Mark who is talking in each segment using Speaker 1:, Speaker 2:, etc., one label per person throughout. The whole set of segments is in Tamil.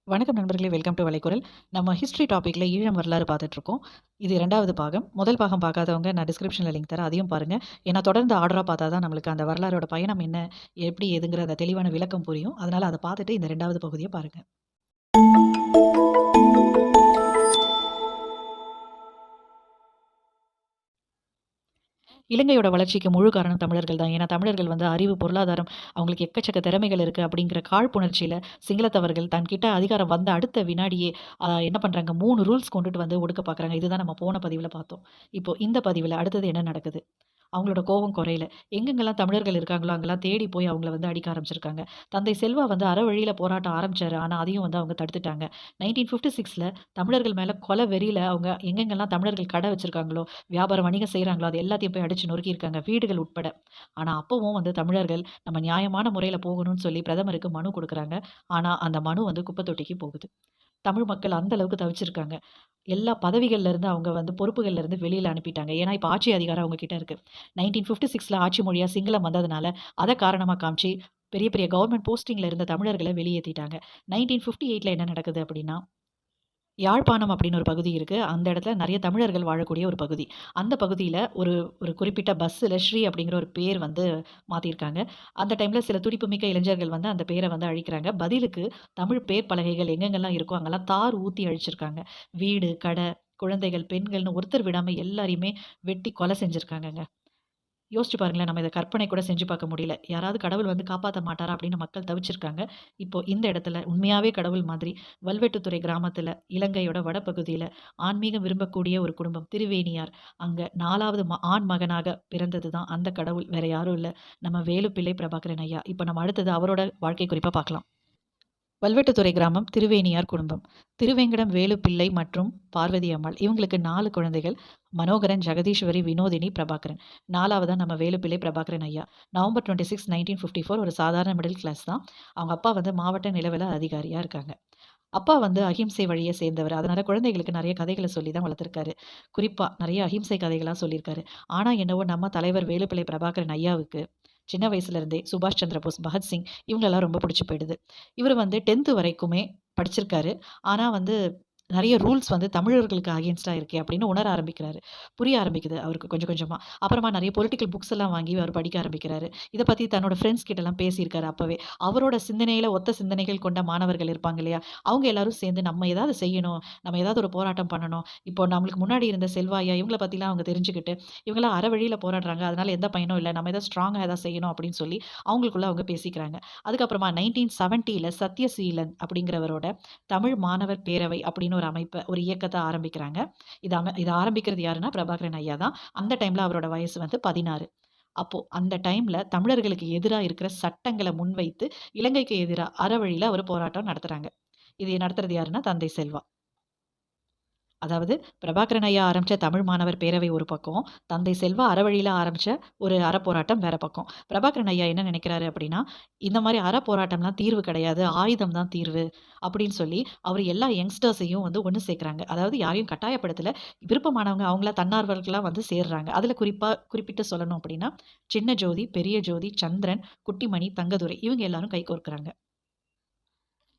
Speaker 1: வணக்கம் நண்பர்களே, வெல்கம் டு வலைக்குரல். நம்ம ஹிஸ்ட்ரி டாபிக்ல ஈழம் வரலாறு பார்த்துட்ருக்கோம். இது 2வது பாகம். முதல் பாகம் பார்க்காதவங்க நான் டிஸ்கிரிப்ஷனில் லிங்க் தரேன், அதையும் பாருங்க. ஏன்னா தொடர்ந்து ஆர்டரா பார்த்தா தான் நம்மளுக்கு அந்த வரலாறோட பயணம் என்ன, எப்படி ஏதுங்கிற அந்த தெளிவான விளக்கம் புரியும். அதனால அதை பார்த்துட்டு இந்த 2வது பகுதியை பாருங்க. இலங்கையோட வளர்ச்சிக்கு முழு காரணம் தமிழர்கள் தான். ஏன்னா தமிழர்கள் வந்து அறிவு, பொருளாதாரம், அவங்களுக்கு எக்கச்சக்க திறமைகள் இருக்கு அப்படிங்கிற காழ்ப்புணர்ச்சியில சிங்களத்தவர்கள் தன்கிட்ட அதிகாரம் வந்த அடுத்த வினாடியே என்ன பண்றாங்க, 3 ரூல்ஸ் கொண்டுட்டு வந்து ஒடுக்க பார்க்குறாங்க. இதுதான் நம்ம போன பதிவுல பார்த்தோம். இப்போ இந்த பதிவுல அடுத்தது என்ன நடக்குது? அவங்களோட கோவம் குறையல. எங்கெங்கெல்லாம் தமிழர்கள் இருக்காங்களோ, அங்கெல்லாம் தேடி போய் அவங்கள வந்து அடிக்க ஆரம்பிச்சிருக்காங்க. தந்தை செல்வா வந்து அறவழியில போராட்டம் ஆரம்பிச்சாரு. ஆனா, அதையும் வந்து அவங்க தடுத்துட்டாங்க. 1956ல தமிழர்கள் மேல கொலை வெறியில அவங்க எங்கெங்கெல்லாம் தமிழர்கள் கடை வச்சிருக்காங்களோ, வியாபாரம், வணிகம் செய்றாங்களோ, அது எல்லாத்தையும் போய் அடிச்சு நொறுக்கியிருக்காங்க. வீடுகள் உட்பட. ஆனா, அப்பவும் வந்து தமிழர்கள் நம்ம நியாயமான முறையில போகணும்னு சொல்லி பிரதமருக்கு மனு குடுக்குறாங்க. ஆனா, அந்த மனு வந்து குப்பை தொட்டிக்கு போகுது. தமிழ் மக்கள் அந்த அளவுக்கு தவிச்சிருக்காங்க. எல்லா பதவிகள்ல இருந்து அவங்க வந்து பொறுப்புகள்ல இருந்து வெளியில அனுப்பிட்டாங்க. ஏன்னா, இப்ப ஆட்சி அதிகாரம் அவங்க கிட்ட இருக்கு. 1956ல ஆட்சி மொழியா சிங்களம் வந்ததுனால, அத காரணமா காமிச்சு பெரிய பெரிய கவர்ன்மென்ட் போஸ்டிங்ல இருந்த தமிழர்கள வெளியேத்திட்டாங்க. 1958ல என்ன நடக்குது அப்படின்னா, யாழ்ப்பாணம் அப்படின்னு ஒரு பகுதி இருக்கு. அந்த இடத்துல நெறைய தமிழர்கள் வாழக்கூடிய ஒரு பகுதி. அந்த பகுதியில ஒரு ஒரு குறிப்பிட்ட பஸ்ஸுல ஸ்ரீ அப்படிங்கிற ஒரு பேர் வந்து மாத்தியிருக்காங்க. அந்த டைம்ல சில துடிப்புமிக்க இளைஞர்கள் வந்து அந்த பேர வந்து அழிக்கிறாங்க. பதிலுக்கு தமிழ் பேர் பலகைகள் எங்கெங்கெல்லாம் இருக்கோ, அங்கெல்லாம் தார் ஊத்தி அழிச்சிருக்காங்க. வீடு, கடை, குழந்தைகள், பெண்கள்னு ஒருத்தர் விடாம எல்லாரையுமே வெட்டி கொலை செஞ்சிருக்காங்கங்க. யோசிச்சு பாருங்களேன், நம்ம இத கற்பனை கூட செஞ்சு பார்க்க முடியல. யாராவது கடவுள் வந்து காப்பாத்த மாட்டாரா? அப்படின்னு மக்கள் தவிச்சிருக்காங்க. இப்போ இந்த இடத்துல உண்மையாவே கடவுள் மாதிரி வல்வெட்டுத்துறை கிராமத்துல, இலங்கையோட வடபகுதியில ஆன்மீகம் விரும்பக்கூடிய ஒரு குடும்பம் திருவேணியார். அங்க 4வது ஆண் மகனாக பிறந்தது தான் அந்த கடவுள். வேற யாரும் இல்ல. நம்ம வேலுப்பிள்ளை பிரபாகரன் ஐயா. இப்ப நம்ம அடுத்தது அவரோட வாழ்க்கை குறிப்பா பார்க்கலாம். வல்வெட்டுத்துறை கிராமம் திருவேணியார் குடும்பம். திருவேங்கடம் வேலுப்பிள்ளை மற்றும் பார்வதி அம்மாள். இவங்களுக்கு 4 குழந்தைகள். மனோகரன், ஜெகதீஸ்வரி, வினோதினி, பிரபாகரன். 4வதா நம்ம வேலுப்பிள்ளை பிரபாகரன் ஐயா. நவம்பர் 26, 1954 ஒரு சாதாரண மிடில் கிளாஸ் தான். அவங்க அப்பா வந்து மாவட்ட நிலவர அதிகாரியா இருக்காங்க. அப்பா வந்து அஹிம்சை வழிய சேர்ந்தவர். அதனால குழந்தைகளுக்கு நெறைய கதைகள சொல்லி தான் வளர்த்துருக்காரு. குறிப்பா நெறைய அஹிம்சை கதைகளா சொல்லியிருக்காரு. ஆனா என்னவோ நம்ம தலைவர் வேலுப்பிள்ளை பிரபாகரன் ஐயாவுக்கு சின்ன வயசுல இருந்தே சுபாஷ் சந்திர போஸ், பகத்சிங் இவங்களெல்லாம் ரொம்ப புடிச்சு போயிடுது. இவரு வந்து 10த் வரைக்குமே படிச்சிருக்காரு. ஆனா வந்து நெறைய ரூல்ஸ் வந்து தமிழர்களுக்கு அகைன்ஸ்டா இருக்கே அப்படின்னு உணர ஆரம்பிக்கிறாரு. புரிய ஆரம்பிக்குது அவருக்கு கொஞ்சம் கொஞ்சமா. அப்புறமா நெறைய பொலிட்டிக்கல் புக்ஸ் எல்லாம் வாங்கி அவர் படிக்க ஆரம்பிக்கிறாரு. இத பத்தி தன்னோட ஃப்ரெண்ட்ஸ் கிட்டலாம் பேசியிருக்காரு அப்பவே. அவரோட சிந்தனையில ஒத்த சிந்தனைகள் கொண்ட மாணவர்கள் இருப்பாங்க இல்லையா? அவங்க எல்லாரும் சேர்ந்து நம்ம ஏதாவது செய்யணும். நம்ம ஏதாவது ஒரு போராட்டம் பண்ணணும். இப்போ நம்மளுக்கு முன்னாடி இருந்த செல்வாயா இவங்கள பத்திலாம் அவங்க தெரிஞ்சுக்கிட்டு, இவங்கலாம் அறவழியில போராடுறாங்க. அதனால எந்த பயனும் இல்ல. நம்ம ஏதாவது ஸ்ட்ராங்கா ஏதாவது செய்யணும் அப்படின்னு சொல்லி அவங்களுக்குள்ள அவங்க பேசிக்கிறாங்க. அதுக்கப்புறமா 1970ல சத்யசீலன் அப்படிங்கிறவரோட தமிழ் மாணவர் பேரவை அப்படின்னு ஒரு அமைப்ப, ஒரு இயக்கத்த ஆரம்பிக்கிறாங்க. இத ஆரம்பிக்கிறது யாருன்னா பிரபாகரன் ஐயா தான். அந்த டைம்ல அவரோட வயசு வந்து 16. அப்போ அந்த டைம்ல தமிழர்களுக்கு எதிரா இருக்கிற சட்டங்கள முன்வைத்து, இலங்கைக்கு எதிரா அறவழியில அவரு போராட்டம் நடத்துறாங்க. இது நடத்துறது யாருன்னா தந்தை செல்வா. அதாவது பிரபாகரன் ஐயா ஆரம்பிச்ச தமிழ் மாணவர் பேரவை ஒரு பக்கம், தந்தை செல்வா அறவழியில ஆரம்பிச்ச ஒரு அறப்போராட்டம் வேற பக்கம். பிரபாகரன் ஐயா என்ன நினைக்கிறாரு அப்படின்னா, இந்த மாரி அறப்போராட்டம்லாம் தீர்வு கிடையாது. ஆயுதம் தான் தீர்வு அப்படின்னு சொல்லி, அவரு எல்லா யங்ஸ்டர்ஸையும் வந்து ஒண்ணு சேர்க்கிறாங்க. அதாவது யாரையும் கட்டாயப்படுத்தல. விருப்பமானவங்க அவங்களா தன்னார்வலர்களா வந்து சேர்றாங்க. அதுல குறிப்பிட்டு சொல்லணும் அப்படின்னா, சின்ன ஜோதி, பெரிய ஜோதி, சந்திரன், குட்டிமணி, தங்கதுரை இவங்க எல்லாரும் கைகோர்க்குறாங்க.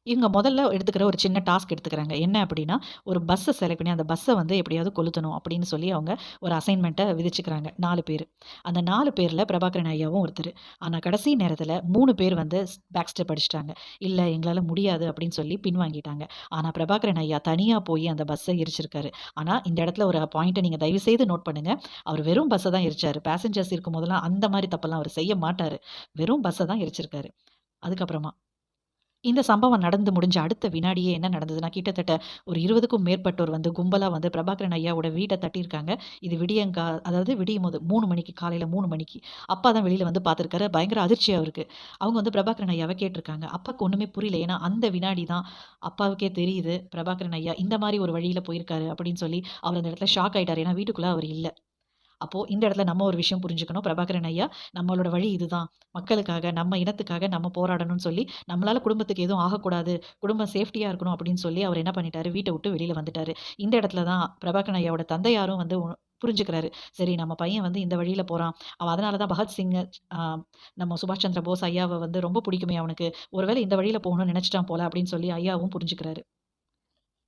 Speaker 1: இவங்க முதல்ல எடுத்துக்கிற ஒரு சின்ன டாஸ்க் எடுத்துக்கிறாங்க. என்ன அப்படின்னா, ஒரு பஸ்ஸ செலக்ட் பண்ணி அந்த பஸ்ஸ வந்து எப்படியாவது கொளுத்தணும் அப்படின்னு சொல்லி அவங்க ஒரு அசைன்மென்ட்ட விதிச்சுக்கிறாங்க 4 பேரு. அந்த 4 பேர்ல பிரபாகரன் ஐயாவும் ஒருத்தரு. ஆனா கடைசி நேரத்துல 3 பேர் வந்து பேக் ஸ்டெப் அடிச்சுட்டாங்க. இல்ல எங்களால முடியாது அப்படின்னு சொல்லி பின்வாங்கிட்டாங்க. ஆனா பிரபாகரன் ஐயா தனியா போய் அந்த பஸ்ஸ எரிச்சிருக்காரு. ஆனா இந்த இடத்துல ஒரு பாயிண்ட்ட நீங்க தயவு செய்து நோட் பண்ணுங்க. அவர் வெறும் பஸ்ஸ தான் எரிச்சாரு. பேசஞ்சர்ஸ் இருக்கும்போதெல்லாம் அந்த மாரி தப்பெல்லாம் அவரு செய்ய மாட்டாரு. வெறும் பஸ்ஸ தான் எரிச்சிருக்காரு. அதுக்கப்புறமா இந்த சம்பவம் நடந்து முடிஞ்ச அடுத்த வினாடியே என்ன நடந்ததுன்னா, கிட்டத்தட்ட ஒரு 20க்கும் மேற்பட்டோர் வந்து கும்பலா வந்து பிரபாகரன் ஐயாவோட வீட்ட தட்டியிருக்காங்க. இது அதாவது விடியும்போது 3 மணிக்கு, காலையில 3 மணிக்கு. அப்பா தான் வெளியில வந்து பார்த்துருக்காரு. பயங்கர அதிர்ச்சி அவருக்கு. அவங்க வந்து பிரபாகரன் ஐயாவ கேட்டுருக்காங்க. அப்பாக்கு ஒண்ணுமே புரியல. ஏன்னா, அந்த வினாடி தான் அப்பாவுக்கே தெரியுது, பிரபாகரன் ஐயா இந்த மாரி ஒரு வழியில போயிருக்காரு அப்படின்னு சொல்லி, அவர் அந்த இடத்துல ஷாக் ஆயிட்டாரு. ஏன்னா, வீட்டுக்குள்ள அவர் இல்ல. அப்போ இந்த இடத்துல நம்ம ஒரு விஷயம் புரிஞ்சுக்கணும். பிரபாகரன் ஐயா, நம்மளோட வழி இதுதான். மக்களுக்காக, நம்ம இனத்துக்காக நம்ம போராடணும்னு சொல்லி, நம்மளால குடும்பத்துக்கு எதுவும் ஆகக்கூடாது. குடும்பம் சேஃப்டியா இருக்கணும் அப்படின்னு சொல்லி, அவர் என்ன பண்ணிட்டாரு, வீட்ட விட்டு வெளியில வந்துட்டாரு. இந்த இடத்துல தான் பிரபாகரன் ஐயாவோட தந்தையாரும் வந்து புரிஞ்சுக்கிறாரு. சரி நம்ம பையன் வந்து இந்த வழியில போறான். அவன் அதனால தான் பகத்சிங் அ நம்ம சுபாஷ் சந்திர போஸ் ஐயாவ வந்து ரொம்ப பிடிக்குமே அவனுக்கு. ஒருவேளை இந்த வழியில போகணும்னு நினைச்சுட்டான் போல அப்படின்னு சொல்லி ஐயாவும் புரிஞ்சுக்கிறாரு.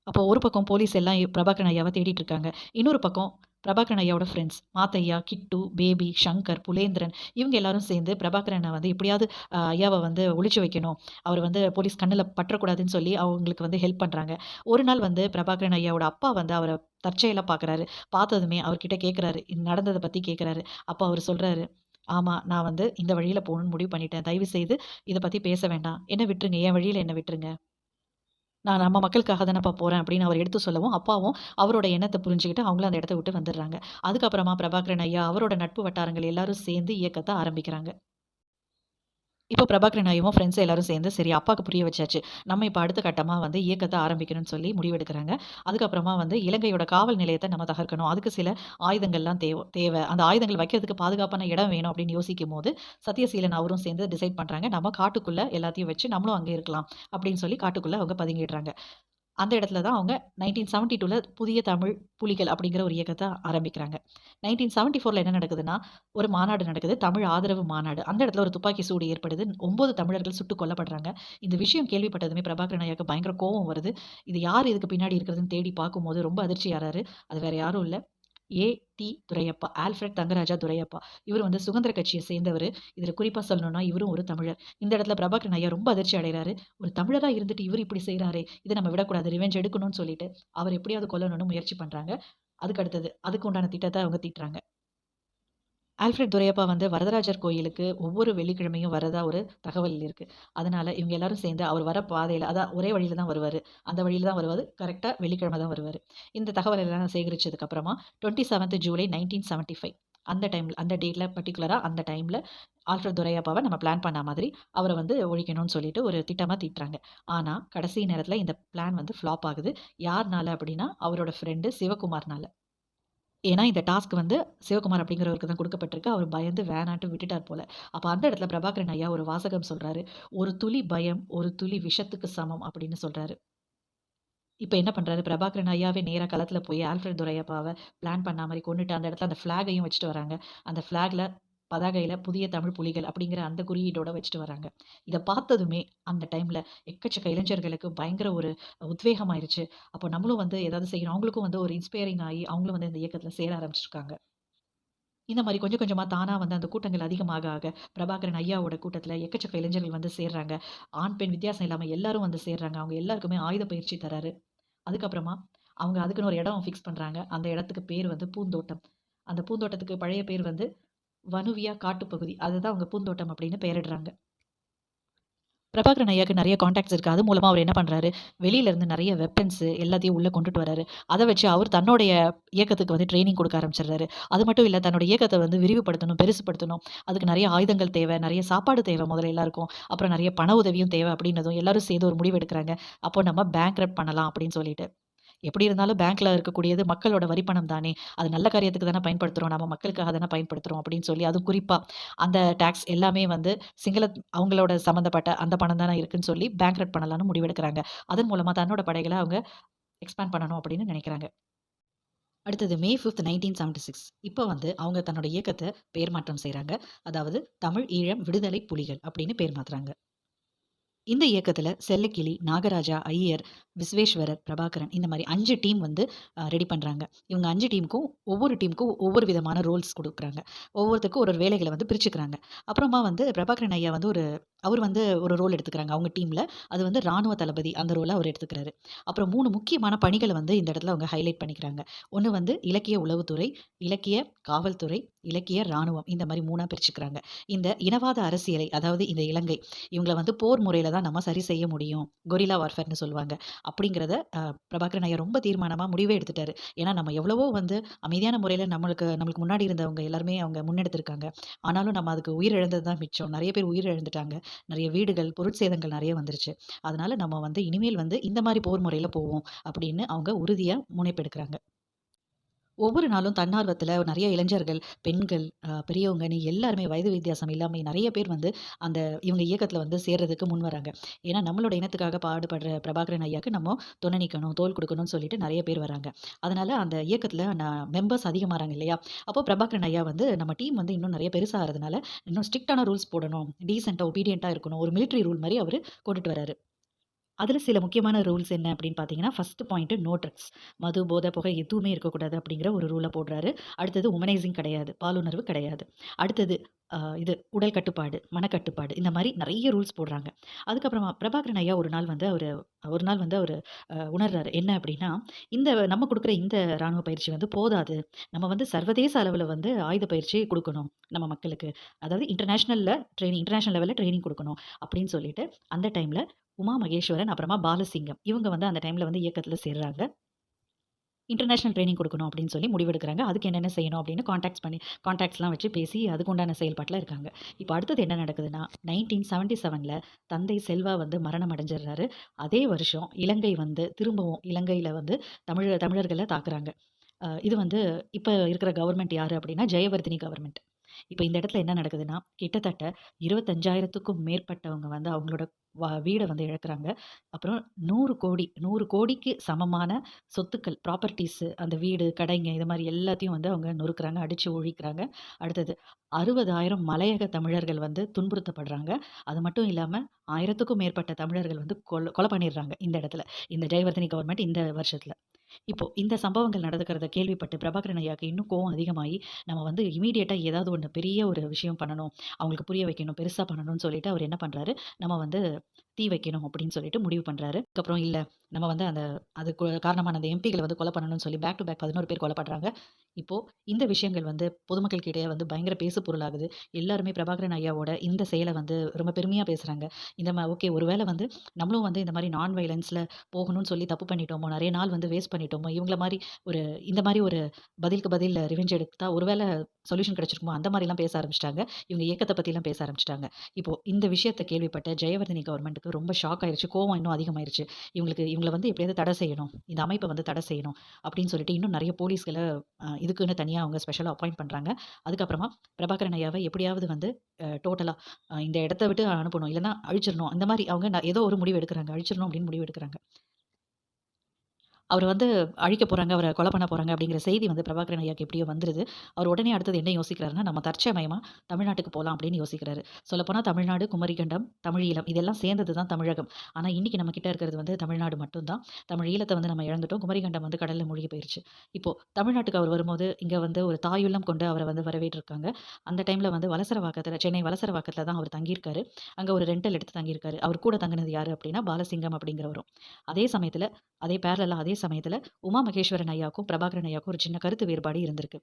Speaker 1: அப்போ ஒரு பக்கம் போலீஸ் எல்லாம் பிரபாகரன் ஐயாவ தேடிட்டு இருக்காங்க. இன்னொரு பக்கம் பிரபாகரன் ஐயாவோட ஃப்ரெண்ட்ஸ் மாத்தையா, கிட்டு, பேபி, சங்கர், புலேந்திரன் இவங்க எல்லாரும் சேர்ந்து பிரபாகரன வந்து எப்படியாவது ஐயாவ வந்து ஒளிச்சு வைக்கணும். அவர் வந்து போலீஸ் கண்ணுல பற்றக்கூடாதுன்னு சொல்லி அவங்களுக்கு வந்து ஹெல்ப் பண்றாங்க. ஒரு நாள் வந்து பிரபாகரன் ஐயாவோட அப்பா வந்து அவர தற்செயலா பார்க்குறாரு. பார்த்ததுமே அவர்கிட்ட கேட்குறாரு. நடந்தத பத்தி கேட்குறாரு. அப்ப அவரு சொல்றாரு, "ஆமா, நான் வந்து இந்த வழியில போணும்னு முடிவு பண்ணிட்டேன். தயவு செய்து இத பத்தி பேச வேண்டாம். என்ன விட்டுருங்க. என் வழியில என்ன விட்டுருங்க." நான் நம்ம மக்களுக்காக தானப்பா போறேன் அப்படின்னு அவர் எடுத்து சொல்லவும், அப்பாவும் அவரோட எண்ணத்த புரிஞ்சுகிட்டு அவங்களும் அந்த இடத்த விட்டு வந்துடுறாங்க. அதுக்கப்புறமா பிரபாகரன் ஐயா, அவரோட நட்பு வட்டாரங்கள் எல்லாரும் சேர்ந்து இயக்கத்த ஆரம்பிக்கிறாங்க. இப்போ பிரபாகரன் ஐயாவும் ஃப்ரெண்ட்ஸ் எல்லாரும் சேர்ந்து, சரி அப்பாக்கு புரிய வச்சாச்சு. நம்ம இப்ப அடுத்த கட்டமா வந்து இயக்கத்த ஆரம்பிக்கணும்னு சொல்லி முடிவெடுக்குறாங்க. அதுக்கப்புறமா வந்து இலங்கையோட காவல் நிலையத்த நம்ம தகர்க்கணும். அதுக்கு சில ஆயுதங்கள்லாம் தேவ. அந்த ஆயுதங்கள் வைக்கிறதுக்கு பாதுகாப்பான இடம் வேணும் அப்படின்னு யோசிக்கும்போது, சத்யசீலன் அவரும் சேர்ந்து டிசைட் பண்றாங்க. நம்ம காட்டுக்குள்ள எல்லாத்தையும் வச்சு நம்மளும் அங்கே இருக்கலாம் அப்படின்னு சொல்லி காட்டுக்குள்ள அவங்க பதுங்கிடுறாங்க. அந்த இடத்துல தான் அவங்க 1972ல புதிய தமிழ் புலிகள் அப்படிங்கிற ஒரு இயக்கத்த ஆரம்பிக்கிறாங்க. 1974ல என்ன நடக்குதுன்னா, ஒரு மாநாடு நடக்குது. தமிழ் ஆதரவு மாநாடு. அந்த இடத்துல ஒரு துப்பாக்கி சூடு ஏற்படுது. 9 தமிழர்கள் சுட்டுக் கொல்லப்படுறாங்க. இந்த விஷயம் கேள்விப்பட்டதுமே பிரபாகரன் ஐயாவுக்கு பயங்கர கோவம் வருது. இது யார் இதுக்கு பின்னாடி இருக்கிறதுன்னு தேடி பார்க்கும்போது ரொம்ப அதிர்ச்சியாறாரு. அது வேற யாரும் இல்ல. ஏ.டி. துரையப்பா. ஆல்ஃபிரட் தங்கராஜா துரையப்பா. இவரு வந்து சுதந்திர கட்சிய சேர்ந்தவரு. இதுல குறிப்பா சொல்லணும்னா, இவரும் ஒரு தமிழர். இந்த இடத்துல பிரபாகரன் ஐயா ரொம்ப அதிர்ச்சி அடையறாரு. ஒரு தமிழரா இருந்துட்டு இவரு இப்படி செய்றாரே! இத நம்ம விடக்கூடாது. ரிவெஞ்ச் எடுக்கணும்னு சொல்லிட்டு, அவர எப்படியாவது கொல்லணும்னு முயற்சி பண்றாங்க. அதுக்கு அடுத்தது, அதுக்கு உண்டான திட்டத்த அவங்க தீட்டுறாங்க. ஆல்ஃபிரட் துரையப்பா வந்து வரதராஜர் கோயிலுக்கு ஒவ்வொரு வெள்ளிக்கிழமையும் வரதா ஒரு தகவல் இருக்கு. அதனால இவங்க எல்லாரும் சேர்ந்து அவர் வர பாதையில அதான் ஒரே வழியில தான் வருவாரு. அந்த வழியில தான் வருவாரு. கரெக்ட்டா வெள்ளிக்கிழமை தான் வருவாரு. இந்த தகவல் எல்லாம் சேகரிச்சதுக்கு அப்புறமா 27 ஜூலை 1975 அந்த டைம்ல அந்த டேட்ல பர்ட்டிகுலரா அந்த டைம்ல ஆல்ஃபிரட் துரையப்பாவ நம்ம பிளான் பண்ண மாதிரி அவர வந்து ஒழிக்கணும்னு சொல்லிட்டு ஒரு திட்டமா தீட்டுறாங்க. ஆனா, கடைசி நேரத்துல இந்த பிளான் வந்து ஃப்ளாப் ஆகுது. யார்னால அப்படின்னா, அவரோட ஃப்ரெண்ட் சிவகுமார்னால. ஏன்னா, இந்த டாஸ்க் வந்து சிவகுமார் அப்படிங்கிறவருக்கு தான் குடுக்கப்பட்டிருக்கு. அவரு பயந்து வேணான்ட்டு விட்டுட்டார் போல. அப்ப அந்த இடத்துல பிரபாகரன் ஐயா ஒரு வாசகம் சொல்றாரு. "ஒரு துளி பயம், ஒரு துளி விஷத்துக்கு சமம்" அப்படின்னு சொல்றாரு. இப்ப என்ன பண்றாரு, பிரபாகரன் ஐயாவே நேரா களத்துல போய் ஆல்ஃபிரட் துரையப்பாவ பிளான் பண்ண மாரி கொன்னுட்டு அந்த இடத்துல அந்த ஃபிளாகையும் வச்சுட்டு வராங்க. அந்த ஃபிளாக்ல பதாகையில புதிய தமிழ் புலிகள் அப்படிங்கிற அந்த குறியீடோட வச்சுட்டு வராங்க. இத பார்த்ததுமே அந்த டைம்ல எக்கச்சக்க இளைஞர்களுக்கு பயங்கர ஒரு உத்வேகமாயிருச்சு. அப்போ நம்மளும் வந்து ஏதாவது செய்யணும். அவங்களுக்கும் வந்து ஒரு இன்ஸ்பைரிங் ஆயி அவங்களும் வந்து இந்த இயக்கத்துல சேர ஆரம்பிச்சிருக்காங்க. இந்த மாரி கொஞ்சம் கொஞ்சமா தானா வந்து அந்த கூட்டங்கள் அதிகமாக பிரபாகரன் ஐயாவோட கூட்டத்துல எக்கச்சக்க இளைஞர்கள் வந்து சேர்றாங்க. ஆண், பெண் வித்தியாசம் இல்லாம எல்லாரும் வந்து சேர்றாங்க. அவங்க எல்லாருக்குமே ஆயுத பயிற்சி தராரு. அதுக்கப்புறமா அவங்க அதுக்குன்னு ஒரு இடம் ஃபிக்ஸ் பண்றாங்க. அந்த இடத்துக்கு பேர் வந்து பூந்தோட்டம். அந்த பூந்தோட்டத்துக்கு பழைய பேர் வந்து வனுவியா காட்டுப்பகுதி. அதுதான் அவங்க பூந்தோட்டம் அப்படின்னு பெயரிடுறாங்க. பிரபாகரன் ஐயாக்கு நெறைய கான்டாக்ட்ஸ் இருக்கு. அது மூலமா அவரு என்ன பண்றாரு, வெளியில இருந்து நெறைய வெப்பன்ஸ் எல்லாத்தையும் உள்ள கொண்டுட்டு வராரு. அத வச்சு அவர் தன்னுடைய இயக்கத்துக்கு வந்து ட்ரெய்னிங் குடுக்க ஆரம்பிச்சுடுறாரு. அது மட்டும் இல்ல, தன்னோட இயக்கத்த வந்து விரிவுபடுத்தணும், பெருசுபடுத்தணும். அதுக்கு நெறைய ஆயுதங்கள் தேவை, நெறைய சாப்பாடு தேவை முதல்ல எல்லாருக்கும். அப்புறம் நெறைய பண உதவியும் தேவை அப்படின்னதும் எல்லாரும் சேர்ந்து ஒரு முடிவு எடுக்குறாங்க. அப்போ நம்ம பேங்க்ரப்ட் பண்ணலாம் அப்படின்னு சொல்லிட்டு. எப்படி இருந்தாலும் பேங்க்ல இருக்கக்கூடியது மக்களோட வரி பணம் தானே! அது நல்ல காரியத்துக்கு தானே பயன்படுத்துறோம். நம்ம மக்களுக்காக தானே பயன்படுத்துறோம் அப்படின்னு சொல்லி, அதுவும் குறிப்பா அந்த டாக்ஸ் எல்லாமே வந்து சிங்கள அவங்களோட சம்மந்தப்பட்ட அந்த பணம் தானே இருக்குன்னு சொல்லி பேங்க்ரப்ட் பண்ணலாம்னு முடிவெடுக்குறாங்க. அதன் மூலமா தன்னோட படைகள அவங்க எக்ஸ்பேண்ட் பண்ணணும் அப்படின்னு நினைக்கிறாங்க. அடுத்தது மே 5 1976 இப்ப வந்து அவங்க தன்னோட இயக்கத்த பெயர் மாற்றம் செய்றாங்க. அதாவது தமிழ் ஈழம் விடுதலை புலிகள் அப்படின்னு பேர் மாத்துறாங்க. இந்த இயக்கத்துல செல்லக்கிளி, நாகராஜா, ஐயர், விஸ்வேஸ்வரர், பிரபாகரன் இந்த மாரி 5 டீம் வந்து ரெடி பண்றாங்க. இவங்க 5 டீமுக்கும் ஒவ்வொரு டீமுக்கும் ஒவ்வொரு விதமான ரோல்ஸ் குடுக்குறாங்க. ஒவ்வொருத்தருக்கும் ஒரு ஒரு வேலைகள வந்து பிரிச்சுக்கிறாங்க. அப்புறமா வந்து பிரபாகரன் ஐயா வந்து அவர் வந்து ஒரு ரோல் எடுத்துக்கிறாங்க அவங்க டீம்ல. அது வந்து ராணுவ தளபதி அந்த ரோல அவர் எடுத்துக்கிறாரு. அப்புறம் 3 முக்கியமான பணிகள வந்து இந்த இடத்துல அவங்க ஹைலைட் பண்ணிக்கிறாங்க. ஒண்ணு வந்து இலக்கிய உளவுத்துறை, இலக்கிய காவல்துறை, இலக்கிய ராணுவம் இந்த மாரி 3ஆ பிரிச்சுக்கிறாங்க. இந்த இனவாத அரசியலை அதாவது இந்த இலங்கை இவங்கள வந்து போர் முறையில தான் நம்ம சரி செய்ய முடியும். கொரில்லா வார்ஃபேர்ன்னு சொல்லுவாங்க. அப்படிங்கிறத பிரபாகரன் ஐயா ரொம்ப தீர்மானமா முடிவே எடுத்துட்டாரு. ஏன்னா நம்ம எவ்வளவோ வந்து அமைதியான முறையில நம்மளுக்கு முன்னாடி இருந்தவங்க எல்லாருமே அவங்க முன்னெடுத்திருக்காங்க. ஆனாலும் நம்ம அதுக்கு உயிர் இழந்தது தான் மிச்சம். நெறைய பேர் உயிர் இழந்துட்டாங்க. நெறைய வீடுகள், பொருட்சேதங்கள் நெறைய வந்துருச்சு. அதனால நம்ம வந்து இனிமேல் வந்து இந்த மாரி போர் முறையில போவோம் அப்படின்னு அவங்க உறுதியா முனைப்பெடுக்கிறாங்க. ஒவ்வொரு நாளும் தன்னார்வத்துல நெறைய இளைஞர்கள், பெண்கள், பெரியவங்கன்னு எல்லாருமே வயது வித்தியாசம் இல்லாம நெறைய பேர் வந்து அந்த இவங்க இயக்கத்துல வந்து சேர்றதுக்கு முன் வராங்க. ஏன்னா நம்மளோட இனத்துக்காக பாடுபடுற பிரபாகரன் ஐயாக்கு நம்ம துணை நிக்கணும், தோள் குடுக்கணும்னு சொல்லிட்டு நெறைய பேர் வராங்க. அதனால அந்த இயக்கத்துல மெம்பர்ஸ் அதிகமாறாங்க இல்லையா? அப்போ பிரபாகரன் ஐயா வந்து நம்ம டீம் வந்து இன்னும் நெறைய பெருசா ஆறதுனால, இன்னும் ஸ்ட்ரிக்ட்டான ரூல்ஸ் போடணும். டீசென்ட்டா, ஒபீடியன்ட்டா இருக்கணும். ஒரு மிலிட்டரி ரூல் மாரி அவரு கொண்டுட்டு வராரு. அதில சில முக்கியமான ரூல்ஸ் என்ன அப்படின்னு பார்த்தீங்கன்னா, ஃபர்ஸ்ட் பாயிண்ட் நோ ட்ரக்ஸ். மது, போதை, புகை எதுவுமே இருக்கக்கூடாது அப்படிங்கிற ஒரு ரூல போடுறாரு. அடுத்தது உமனைசிங் கிடையாது. பாலுணர்வு கிடையாது. அடுத்தது இது உடல் கட்டுப்பாடு, மனக்கட்டுப்பாடு இந்த மாரி நெறைய ரூல்ஸ் போடுறாங்க. அதுக்கப்புறமா பிரபாகரன் ஐயா ஒரு நாள் வந்து அவரு உணர்றாரு. என்ன அப்படின்னா, நம்ம குடுக்குற இந்த ராணுவ பயிற்சி வந்து போதாது. நம்ம வந்து சர்வதேச அளவுல வந்து ஆயுத பயிற்சி குடுக்கணும் நம்ம மக்களுக்கு. அதாவது இன்டர்நேஷனல் லெவல்ல ட்ரெய்னிங் குடுக்கணும் அப்படின்னு சொல்லிட்டு, அந்த டைம்ல உமா மகேஸ்வரன், அப்புறமா பாலசிங்கம். இவங்க வந்து அந்த டைம்ல வந்து இயக்கத்துல சேர்றாங்க. இன்டர்நேஷனல் ட்ரெய்னிங் குடுக்கணும் அப்படின்னு சொல்லி முடிவெடுக்குறாங்க. அதுக்கு என்னென்ன செய்யணும் அப்படின்னு கான்டாக்ட்ஸ்லாம் வச்சு பேசி அதுக்குண்டான செயல்பாட்டுல இருக்காங்க. இப்ப அடுத்தது என்ன நடக்குதுன்னா, 1977ல தந்தை செல்வா வந்து மரணம் அடைஞ்சிடுறாரு. அதே வருஷம் இலங்கை வந்து திரும்பவும் இலங்கையில வந்து தமிழர்கள தாக்குறாங்க. இது வந்து இப்ப இருக்கிற கவர்ன்மெண்ட் யாரு அப்படின்னா, ஜெயவர்தினி கவர்ன்மெண்ட். இப்ப இந்த இடத்துல என்ன நடக்குதுன்னா, கிட்டத்தட்ட 25,000த்துக்கும் மேற்பட்டவங்க வந்து அவங்களோட வீட வந்து இழக்குறாங்க. அப்புறம் 100 கோடிக்கு சமமான சொத்துக்கள், ப்ராப்பர்ட்டீஸ் அந்த வீடு, கடைங்க இது மாரி எல்லாத்தையும் வந்து அவங்க நொறுக்குறாங்க, அடிச்சு ஒழிக்கிறாங்க. அடுத்தது 60,000 மலையக தமிழர்கள் வந்து துன்புறுத்தப்படுறாங்க. அது மட்டும் இல்லாம 1000த்துக்கும் மேற்பட்ட தமிழர்கள் வந்து கொலை பண்ணிடுறாங்க இந்த இடத்துல. இந்த ஜெயவர்தினி கவர்ன்மெண்ட் இந்த வருஷத்துல. இப்போ இந்த சம்பவங்கள் நடந்துக்கிறத கேள்விப்பட்டு பிரபாகரன் ஐயாக்கு இன்னும் கோவம் அதிகமாயி, நம்ம வந்து இம்மீடியட்டா ஏதாவது ஒண்ணு பெரிய ஒரு விஷயம் பண்ணணும். அவங்களுக்கு புரிய வைக்கணும், பெருசா பண்ணணும்னு சொல்லிட்டு அவர் என்ன பண்றாரு, நம்ம வந்து தீ வைக்கணும் அப்படின்னு சொல்லிட்டு முடிவு பண்றாரு. அதுக்கப்புறம் இல்ல நம்ம வந்து அதுக்கு காரணமான அந்த எம்பிகள வந்து கொலை பண்ணணும்னு சொல்லி பேக் டூ பேக் 11 பேர் கொல்லப்படுறாங்க. இப்போ இந்த விஷயங்கள் வந்து பொதுமக்களுக்கிடையே வந்து பயங்கர பேசு பொருளாகுது. எல்லாருமே பிரபாகரன் ஐயாவோட இந்த செயல வந்து ரொம்ப பெருமையா பேசுறாங்க. ஓகே ஒருவேள வந்து நம்மளும் வந்து இந்த மாரி நான் வயலன்ஸ்ல போகணும்னு சொல்லி தப்பு பண்ணிட்டோமோ! நெறைய நாள் வந்து வேஸ்ட் பண்ணிட்டோமோ! இவங்கள மாரி இந்த மாரி ஒரு பதிலுக்கு பதில் ரிவெஞ்ச் எடுத்தா ஒருவேள சொல்யூஷன் கிடைச்சிருக்குமோ! அந்த மாரிலாம் பேச ஆரம்பிச்சுட்டாங்க. இவங்க இயக்கத்த பத்திலாம் பேச ஆரம்பிச்சுட்டாங்க. இப்போ இந்த விஷயத்த கேள்விப்பட்ட ஜெயவர்தினி கவர்மெண்ட்டுக்கு ரொம்ப ஷாக் ஆயிருச்சு. கோவம் இன்னும் அதிகமாயிருச்சு. இவங்கள வந்து எப்படியாவது தடை செய்யணும். இந்த அமைப்ப வந்து தடை செய்யணும். அப்படின்னு சொல்லிட்டு இன்னும் நெறைய போலீஸ்கள இதுக்குன்னு தனியா அவங்க ஸ்பெஷலா அப்பாயிண்ட் பண்றாங்க. அதுக்கப்புறமா பிரபாகரன் ஐயாவ எப்படியாவது வந்து டோட்டலா இந்த இடத்த விட்டு அனுப்பணும். இல்லன்னா அழிச்சிரணும். அந்த மாரி அவங்க ஏதோ ஒரு முடிவு எடுக்குறாங்க. அழிச்சிரணும் அப்படின்னு முடிவு எடுக்குறாங்க. அவர வந்து அழிக்க போறாங்க, அவர கொலை பண்ண போறாங்க அப்படிங்கிற செய்தி வந்து பிரபாகரன் ஐயாக்கு எப்படியோ வந்துருது. அவர் உடனே அடுத்தது என்ன யோசிக்கிறாருன்னா, நம்ம தற்சமயமா தமிழ்நாட்டுக்கு போலாம் அப்படின்னு யோசிக்கிறாரு. சொல்லப்போனா தமிழ்நாடு, குமரிக்கண்டம், தமிழீழம் இதெல்லாம் சேர்ந்தது தான் தமிழகம். ஆனா இன்னைக்கு நம்ம கிட்ட இருக்கிறது வந்து தமிழ்நாடு மட்டும் தான். தமிழீழத்த வந்து நம்ம இழந்துட்டோம். குமரிக்கண்டம் வந்து கடல்ல மூழ்கி போயிருச்சு. இப்போ தமிழ்நாட்டுக்கு அவர் வரும்போது, இங்க வந்து ஒரு தாயுள்ளம் கொண்டு அவர வந்து வரவேற்றிருக்காங்க. அந்த டைம்ல வந்து சென்னை வலசரவாக்கத்துல தான் அவர் தங்கியிருக்காரு. அங்க ஒரு ரெண்டல் எடுத்து தங்கியிருக்காரு. அவர் கூட தங்குனது யாரு அப்படின்னா, பாலசிங்கம் அப்படிங்கிறவரும். அதே சமயத்துல அதே சமயத்துல உமா மகேஸ்வரன் ஐயாவுக்கும், பிரபாகரன் ஐயாவுக்கும் ஒரு சின்ன கருத்து வேறுபாடு இருந்திருக்கு.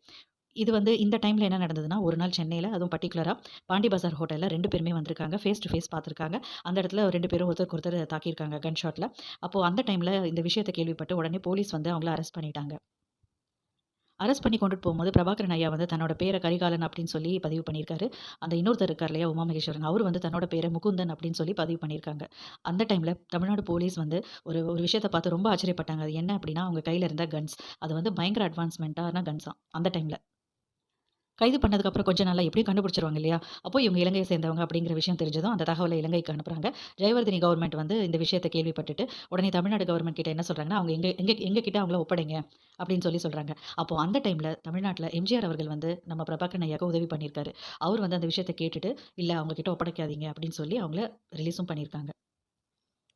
Speaker 1: இது வந்து இந்த டைம்ல என்ன நடந்ததுன்னா, ஒரு நாள் சென்னையில அதுவும் பர்ட்டிகுலரா பாண்டி பஜார் ஹோட்டல்ல 2 பேருமே வந்திருக்காங்க. ஃபேஸ் டூ ஃபேஸ் பார்த்துருக்காங்க. அந்த இடத்துல 2 பேரும் ஒருத்தருக்கு ஒருத்தர் தாக்கியிருக்காங்க கன் ஷாட்ல. அப்போ அந்த டைம்ல இந்த விஷயத்த கேள்விப்பட்டு உடனே போலீஸ் வந்து அவங்கள அரெஸ்ட் பண்ணிட்டாங்க. அரெஸ்ட் பண்ணி கொண்டுட்டு போகும்போது பிரபாகரன் ஐயா வந்து தன்னோட பேர கரிகாலன் அப்படின்னு சொல்லி பதிவு பண்ணியிருக்காரு. அந்த இன்னொருத்தர் இருக்கார் இல்லையா உமா மகேஸ்வரன், அவரு வந்து தன்னோட பேர முகுந்தன் அப்படின்னு சொல்லி பதிவு பண்ணியிருக்காங்க. அந்த டைம்ல தமிழ்நாடு போலீஸ் வந்து ஒரு ஒரு விஷயத்த பார்த்து ரொம்ப ஆச்சரியப்பட்டாங்க. அது என்ன அப்படின்னா, அவங்க கையில இருந்த கன்ஸ். அது வந்து பயங்கர அட்வான்ஸ்மென்ட்டான கன்ஸாம் அந்த டைம்ல. கைது பண்ணதுக்கப்புறம் கொஞ்ச நாள்ல எப்படியும் கண்டுபிடிச்சுருவாங்க இல்லையா? அப்போ இவங்க இலங்கைய சேர்ந்தவங்க அப்படிங்கிற விஷயம் தெரிஞ்சதும், அந்த தகவல இலங்கைக்கு அனுப்புறாங்க. ஜெயவர்தினி கவர்மெண்ட் வந்து இந்த விஷயத்த கேள்விப்பட்டுட்டு, உடனே தமிழ்நாடு கவர்மெண்ட் கிட்ட என்ன சொல்றாங்கன்னா, அவங்க எங்க எங்க எங்க கிட்ட அவங்கள ஒப்படைங்க அப்படின்னு சொல்லி சொல்றாங்க. அப்போ அந்த டைம்ல தமிழ்நாட்டுல எம்ஜிஆர் அவர்கள் வந்து நம்ம பிரபாகரன் ஐயாக்கு உதவி பண்ணியிருக்காரு. அவர் வந்து அந்த விஷயத்த கேட்டுட்டு, இல்ல அவங்க கிட்ட ஒப்படைக்காதீங்க அப்படின்னு சொல்லி அவங்கள ரிலீஸும் பண்ணியிருக்காங்க.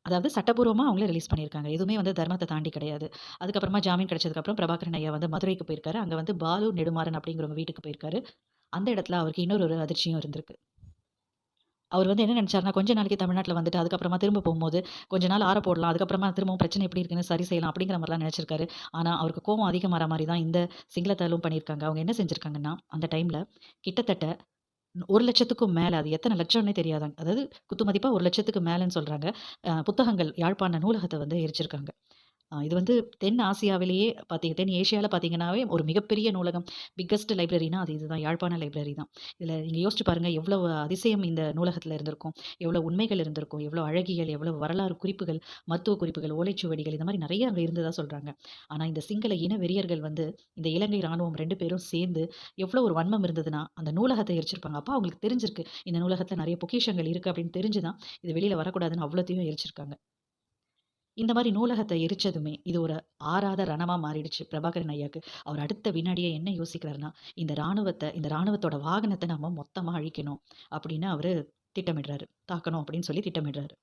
Speaker 1: அதாவது சட்டப்பூர்வமா அவங்கள ரிலீஸ் பண்ணியிருக்காங்க. எதுவுமே வந்து தர்மத்த தாண்டி கிடையாது. அதுக்கப்புறமா ஜாமீன் கிடைச்சதுக்கப்புறம் பிரபாகரன் ஐயா வந்து மதுரைக்கு போயிருக்காரு. அங்க வந்து பாலு நெடுமாறன் அப்படிங்கிறவங்க வீட்டுக்கு போயிருக்காரு. அந்த இடத்துல அவருக்கு இன்னொரு ஒரு அதிர்ச்சியும் இருந்திருக்கு. அவர் வந்து என்ன நெனச்சாருன்னா, கொஞ்ச நாளைக்கு தமிழ்நாட்ல வந்துட்டு, அதுக்கப்புறமா திரும்ப போம்போது, கொஞ்ச நாள் ஆற போடலாம். அதுக்கப்புறமா திரும்பவும் பிரச்சனை எப்படி இருக்குன்னு சரி செய்யலாம் அப்படிங்கிற மாரிலாம் நெனச்சிருக்காரு. ஆனா, அவருக்கு கோவம் அதிகமாற மாரி தான் இந்த சிங்களத்தாலும் பண்ணியிருக்காங்க. அவங்க என்ன செஞ்சிருக்காங்கன்னா, அந்த டைம்ல கிட்டத்தட்ட 1,00,000த்துக்கும் மேல அது எத்தன லட்சம்னே தெரியாதாங்க. அதாவது குத்துமதிப்பா 1,00,000த்துக்கு மேலன்னு சொல்றாங்க. புத்தகங்கள் யாழ்ப்பாண நூலகத்த வந்து எரிச்சிருக்காங்க. இது வந்து தென் ஆசியாவிலேயே தென் ஏசியால பார்த்தீங்கன்னாவே ஒரு மிகப்பெரிய நூலகம், பிக்கெஸ்ட் லைப்ரரினா அது இதுதான். யாழ்ப்பாண லைப்ரரி தான். இதில நீங்க யோசிச்சு பாருங்க, எவ்வளவு அதிசயம் இந்த நூலகத்தில இருந்திருக்கும். எவ்வளோ உண்மைகள் இருந்திருக்கும். எவ்வளோ அழகியல், எவ்வளவு வரலாறு குறிப்புகள், மருத்துவ குறிப்புகள், ஓலைச்சுவடிகள் இந்த மாரி நெறைய அங்க இருந்ததா சொல்றாங்க. ஆனா இந்த சிங்கள இன வெறியர்கள் வந்து இந்த இலங்கை ராணுவம் 2 பேரும் சேர்ந்து எவ்வளோ ஒரு வன்மம் இருந்ததுன்னா, அந்த நூலகத்த எரிச்சிருப்பாங்க. அப்ப அவங்களுக்கு தெரிஞ்சிருக்கு. இந்த நூலகத்தில நெறைய பொக்கிஷங்கள் இருக்கு அப்படின்னு தெரிஞ்சு தான், இது வெளியில வரக்கூடாதுன்னு அவ்வளத்தையும் எரிச்சிருக்காங்க. இந்த மாரி நூலகத்த எரிச்சதுமே, இது ஒரு ஆறாத ரணமா மாறிடுச்சு பிரபாகரன் ஐயாக்கு. அவர் அடுத்த வினாடியே என்ன யோசிக்கிறாருன்னா, இந்த ராணுவத்தோட வாகனத்த நம்ம மொத்தமா அழிக்கணும் அப்படின்னு அவரு திட்டமிடுறாரு. தாக்கணும் அப்படின்னு சொல்லி திட்டமிடுறாரு.